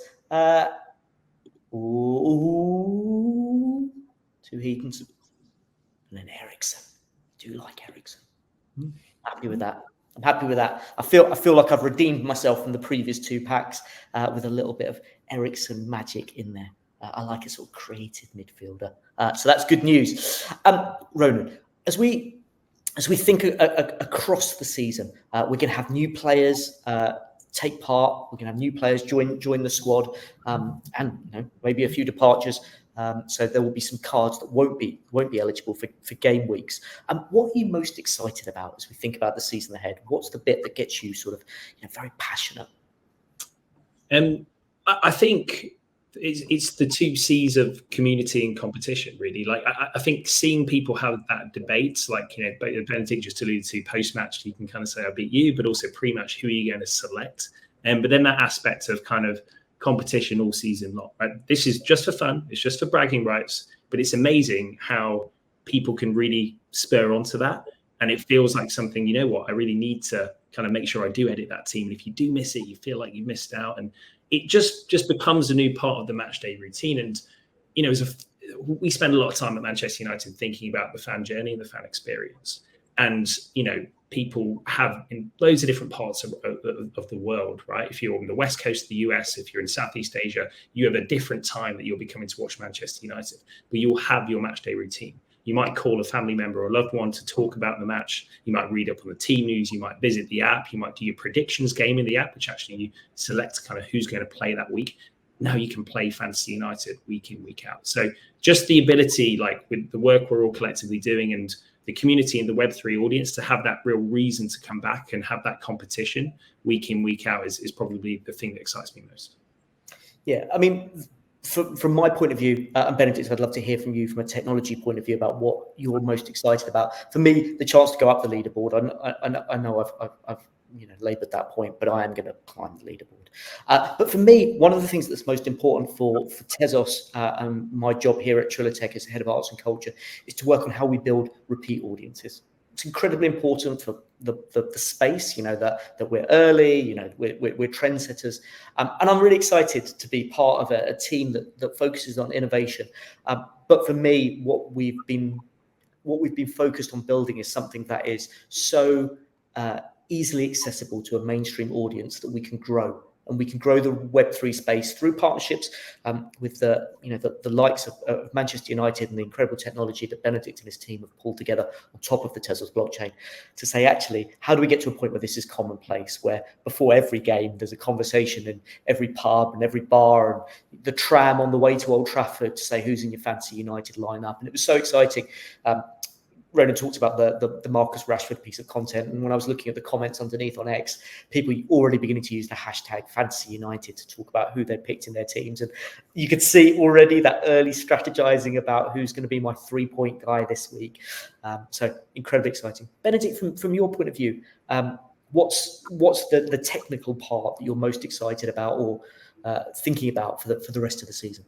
Two Heatons, and then Ericsson. I do like Ericsson. Happy with that. I'm happy with that. I feel like I've redeemed myself from the previous 2 packs with a little bit of Ericsson magic in there. I like a sort of creative midfielder. So that's good news. Ronan, as we think across the season, we're going to have new players take part. We're going to have new players join the squad, and maybe a few departures. So there will be some cards that won't be eligible for game weeks. What are you most excited about as we think about the season ahead? What's the bit that gets you sort of very passionate? I think it's the 2 C's of community and competition, really. Like I think seeing people have that debate, like Benedikt just alluded to, post-match you can kind of say I beat you, but also pre-match who are you going to select? But then that aspect of kind of competition all season long, right? This is just for fun. It's just for bragging rights, but it's amazing how people can really spur onto that. And it feels like something, you know what, I really need to kind of make sure I do edit that team. And if you do miss it, you feel like you missed out. And it just becomes a new part of the match day routine. And, you know, we spend a lot of time at Manchester United thinking about the fan journey and the fan experience. And, you know, people have in loads of different parts of the world, right? If you're on the West Coast of the US, if you're in Southeast Asia, you have a different time that you'll be coming to watch Manchester United, but you'll have your match day routine. You might call a family member or a loved one to talk about the match. You might read up on the team news. You might visit the app. You might do your predictions game in the app, which actually you select kind of who's going to play that week. Now you can play Fantasy United week in, week out. So just the ability, like with the work we're all collectively doing and the community and the Web3 audience, to have that real reason to come back and have that competition week in, week out is probably the thing that excites me most. Yeah, I mean, from my point of view, and Benedikt, I'd love to hear from you from a technology point of view about what you're most excited about. For me, the chance to go up the leaderboard. I know I've laboured that point, but I am going to climb the leaderboard. But for me, one of the things that's most important for Tezos and my job here at Trilitech as head of arts and culture is to work on how we build repeat audiences. It's incredibly important for the space, you know, that we're early, you know, we're trendsetters, and I'm really excited to be part of a team that focuses on innovation. But for me, what we've been focused on building is something that is so easily accessible to a mainstream audience that we can grow. And we can grow the Web3 space through partnerships with the likes of Manchester United and the incredible technology that Benedikt and his team have pulled together on top of the Tezos blockchain to say, actually, how do we get to a point where this is commonplace, where before every game there's a conversation in every pub and every bar and the tram on the way to Old Trafford to say who's in your Fantasy United lineup. And it was so exciting. Ronan talked about the Marcus Rashford piece of content, and when I was looking at the comments underneath on X, people already beginning to use the hashtag Fantasy United to talk about who they picked in their teams, and you could see already that early strategizing about who's going to be my 3-point guy this week. So incredibly exciting. Benedikt, from your point of view, what's the technical part that you're most excited about or thinking about for the rest of the season?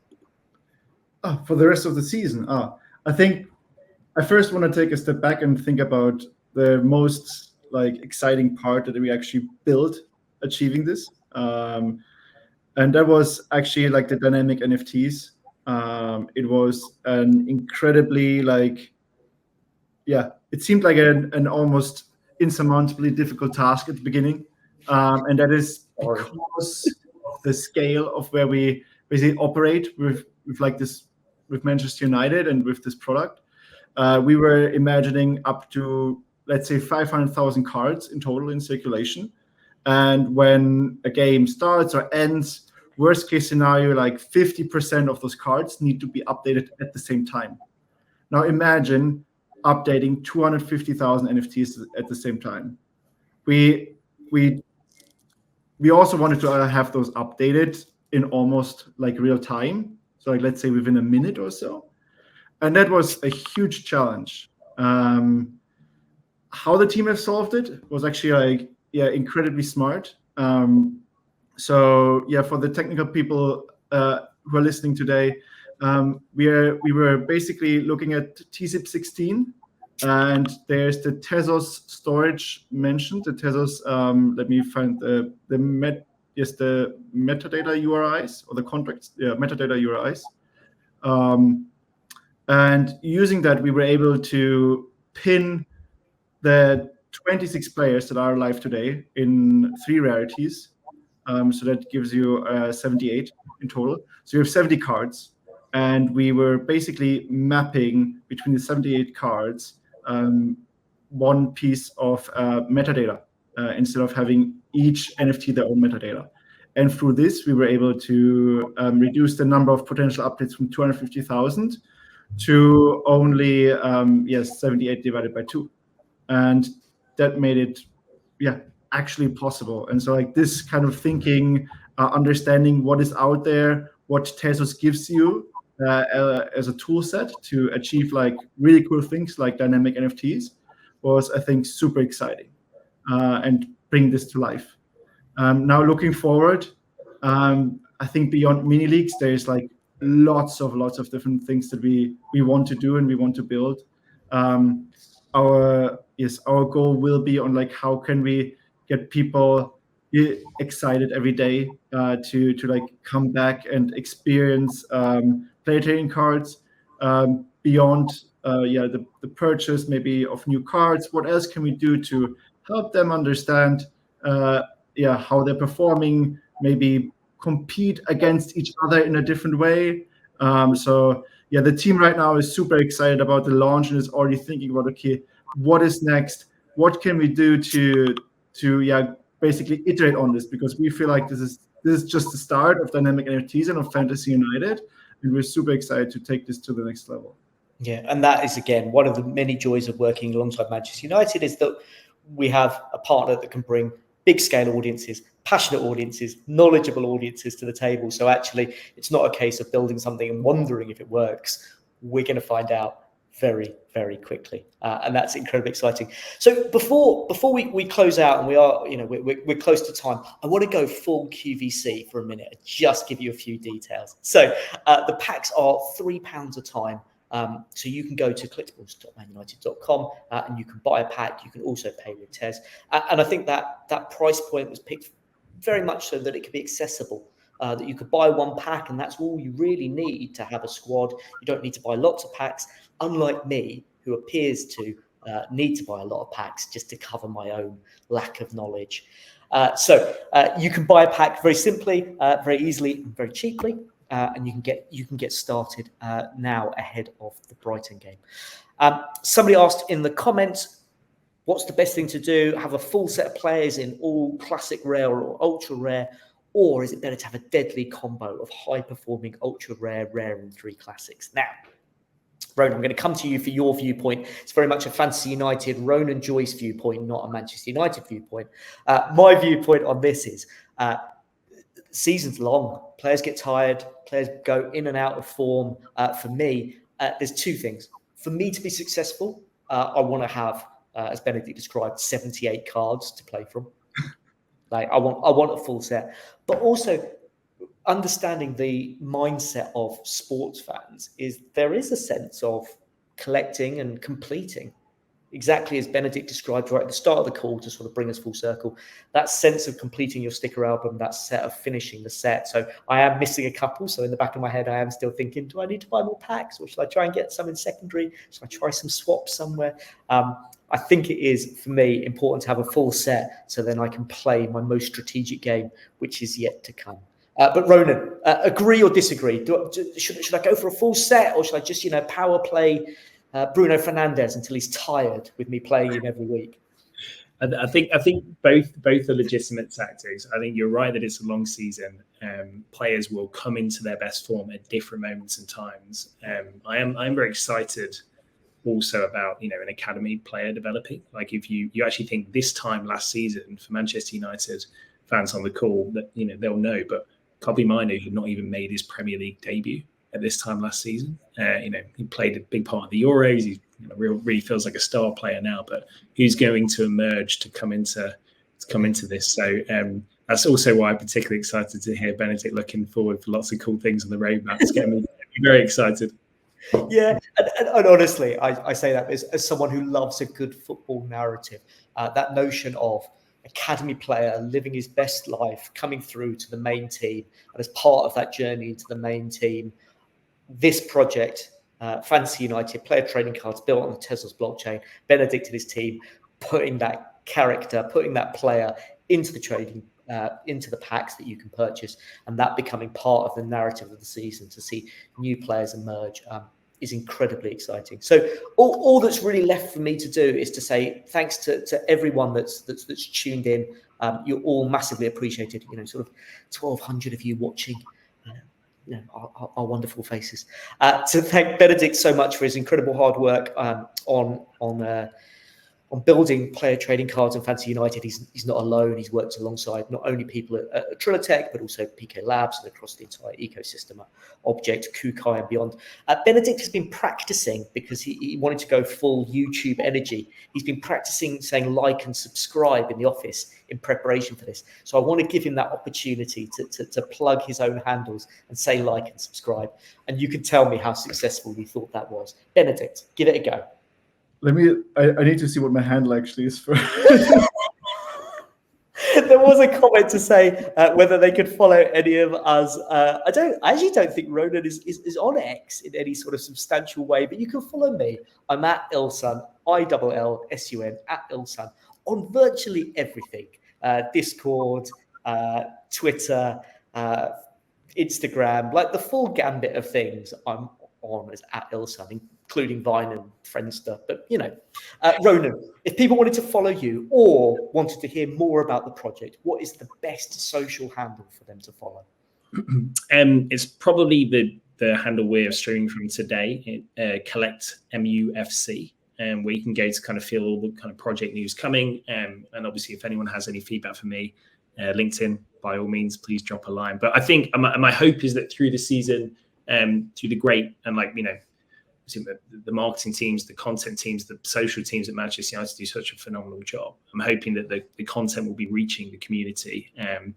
For the rest of the season, I think I first want to take a step back and think about the most exciting part that we actually built achieving this. And that was actually the dynamic NFTs. It was an incredibly it seemed like an almost insurmountably difficult task at the beginning. And that is because of the scale of where we basically operate with Manchester United and with this product. We were imagining up to, let's say, 500,000 cards in total in circulation. And when a game starts or ends, worst case scenario, 50% of those cards need to be updated at the same time. Now imagine updating 250,000 NFTs at the same time. We also wanted to have those updated in almost real time. So let's say within a minute or so. And that was a huge challenge. How the team has solved it was actually incredibly smart. So for the technical people who are listening today, we were basically looking at TZIP 16, and there's the Tezos storage mentioned. The Tezos, let me find the metadata URIs or the contracts, metadata URIs. And using that, we were able to pin the 26 players that are alive today in 3 rarities. So that gives you 78 in total. So you have 70 cards. And we were basically mapping between the 78 cards one piece of metadata instead of having each NFT their own metadata. And through this, we were able to reduce the number of potential updates from 250,000 to only 78 divided by 2, and that made it actually possible. And so this kind of thinking, understanding what is out there, what Tezos gives you as a tool set to achieve really cool things like dynamic NFTs was, I think, super exciting and bring this to life. Now looking forward, I think beyond mini leagues, there's like lots of different things that we want to do and we want to build. Our goal will be on like how can we get people excited every day to like come back and experience player trading cards beyond the purchase maybe of new cards. What else can we do to help them understand how they're performing, maybe compete against each other in a different way. The team right now is super excited about the launch and is already thinking about, okay, what is next? What can we do to basically iterate on this? Because we feel like this is just the start of dynamic NFTs and of Fantasy United, and we're super excited to take this to the next level. Yeah, and that is again one of the many joys of working alongside Manchester United, is that we have a partner that can bring big scale audiences, passionate audiences, knowledgeable audiences to the table. So actually, it's not a case of building something and wondering if it works. We're going to find out very, very quickly, and that's incredibly exciting. So before we close out, and we are, we're close to time, I want to go full QVC for a minute and just give you a few details. So the packs are £3 a time. So you can go to collectibles.manunited.com and you can buy a pack. You can also pay with Tez. And I think that price point was picked very much so that it could be accessible, that you could buy one pack and that's all you really need to have a squad. You don't need to buy lots of packs, unlike me, who appears to need to buy a lot of packs just to cover my own lack of knowledge. So you can buy a pack very simply, very easily, and very cheaply. And you can get started now ahead of the Brighton game. Somebody asked in the comments, what's the best thing to do? Have a full set of players in all classic rare or ultra rare, or is it better to have a deadly combo of high performing ultra rare, rare and 3 classics? Now, Ronan, I'm going to come to you for your viewpoint. It's very much a Fantasy United, Ronan Joyce viewpoint, not a Manchester United viewpoint. My viewpoint on this is season's long. Players get tired. Players go in and out of form. For me, there's 2 things. For me to be successful, I want to have, as Benedikt described, 78 cards to play from. Like I want a full set, but also understanding the mindset of sports fans is there is a sense of collecting and completing, exactly as Benedikt described right at the start of the call to sort of bring us full circle. That sense of completing your sticker album, that set of finishing the set. So I am missing a couple. So in the back of my head, I am still thinking, do I need to buy more packs, or should I try and get some in secondary? Should I try some swaps somewhere? I think it is, for me, important to have a full set so then I can play my most strategic game, which is yet to come. But Ronan, agree or disagree? Should I go for a full set, or should I just, power play Bruno Fernandes until he's tired with me playing him every week? I think both are legitimate tactics. I think you're right that it's a long season. Players will come into their best form at different moments and times. I'm very excited also about an academy player developing. Like if you actually think this time last season for Manchester United fans on the call, that they'll know, but Kobbie Mainoo had not even made his Premier League debut at this time last season. He played a big part of the Euros. He really feels like a star player now, but who's going to emerge to come into this? So that's also why I'm particularly excited to hear Benedikt looking forward for lots of cool things on the roadmap. It's getting me very excited. Yeah, and honestly, I say that as someone who loves a good football narrative, that notion of academy player living his best life, coming through to the main team, and as part of that journey into the main team, this project, Fantasy United, player trading cards built on the Tezos blockchain, Benedikt and his team putting that character, putting that player into the trading, into the packs that you can purchase, and that becoming part of the narrative of the season to see new players emerge is incredibly exciting. So all that's really left for me to do is to say thanks to everyone that's tuned in. You're all massively appreciated. Sort of 1,200 of you watching. Our wonderful faces. To thank Benedikt so much for his incredible hard work on on building player trading cards and Fantasy United. He's not alone. He's worked alongside not only people at Trilitech, but also PK Labs and across the entire ecosystem, Object, Kukai and beyond. Benedikt has been practicing, because he wanted to go full YouTube energy. He's been practicing saying like and subscribe in the office in preparation for this. So I want to give him that opportunity to plug his own handles and say like and subscribe. And you can tell me how successful you thought that was. Benedikt, give it a go. I need to see what my handle actually is for. There was a comment to say whether they could follow any of us. I actually don't think Ronan is on X in any sort of substantial way, but you can follow me. I'm at Ilsun, ILLSUN, at Ilsun, on virtually everything. Discord, Twitter, Instagram, like the full gambit of things I'm on as at Ilsun, including Vine and Friendster. But, Ronan, if people wanted to follow you or wanted to hear more about the project, what is the best social handle for them to follow? It's probably the handle we're streaming from today, Collect MUFC, where you can go to kind of feel all the kind of project news coming. And obviously, if anyone has any feedback for me, LinkedIn, by all means, please drop a line. But I think my hope is that through the season, through the great and the marketing teams, the content teams, the social teams at Manchester United do such a phenomenal job. I'm hoping that the content will be reaching the community. And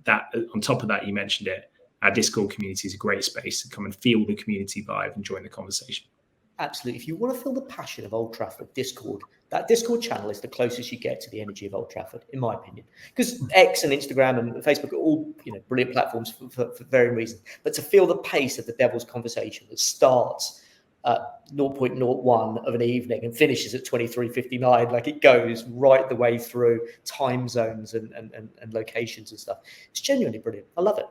that on top of that, you mentioned it, our Discord community is a great space to come and feel the community vibe and join the conversation. Absolutely. If you want to feel the passion of Old Trafford, Discord, that Discord channel is the closest you get to the energy of Old Trafford, in my opinion. Because X and Instagram and Facebook are all brilliant platforms for varying reasons. But to feel the pace of the Devil's conversation that starts at 0.01 of an evening and finishes at 23:59, like it goes right the way through time zones and locations and stuff. It's genuinely brilliant. I love it.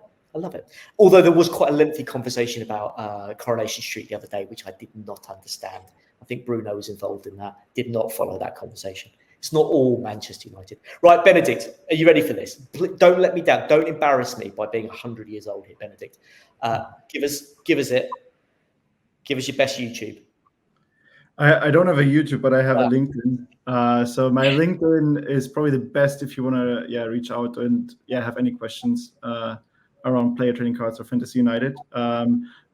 Although there was quite a lengthy conversation about Coronation Street the other day, which I did not understand. I think Bruno was involved in that. Did not follow that conversation. It's not all Manchester United. Right, Benedikt, are you ready for this? Don't let me down. Don't embarrass me by being 100 years old here, Benedikt. Give us it. Give us your best YouTube. I don't have a YouTube, but I have a LinkedIn. So my LinkedIn is probably the best if you want to reach out and have any questions around player trading cards or Fantasy United.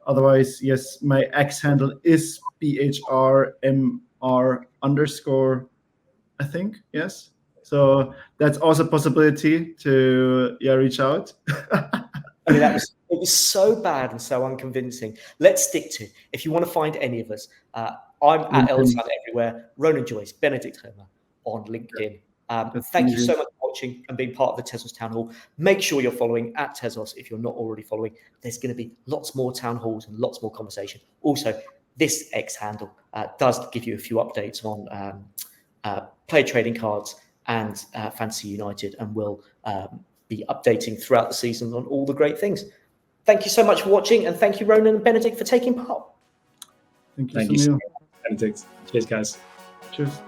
Otherwise, yes, my X handle is BHRMR_, I think, yes. So that's also a possibility to reach out. I mean, it was so bad and so unconvincing. Let's stick to, if you want to find any of us, I'm at Ilsun everywhere, Ronan Joyce, Benedikt Hirmer on LinkedIn. Thank you so much for watching and being part of the Tezos Town Hall. Make sure you're following at Tezos if you're not already following. There's going to be lots more town halls and lots more conversation. Also, this X handle does give you a few updates on player trading cards and Fantasy United, and will be updating throughout the season on all the great things. Thank you so much for watching, and thank you, Ronan and Benedikt, for taking part. Thank you, Sunil. Benedikt. Cheers, guys. Cheers.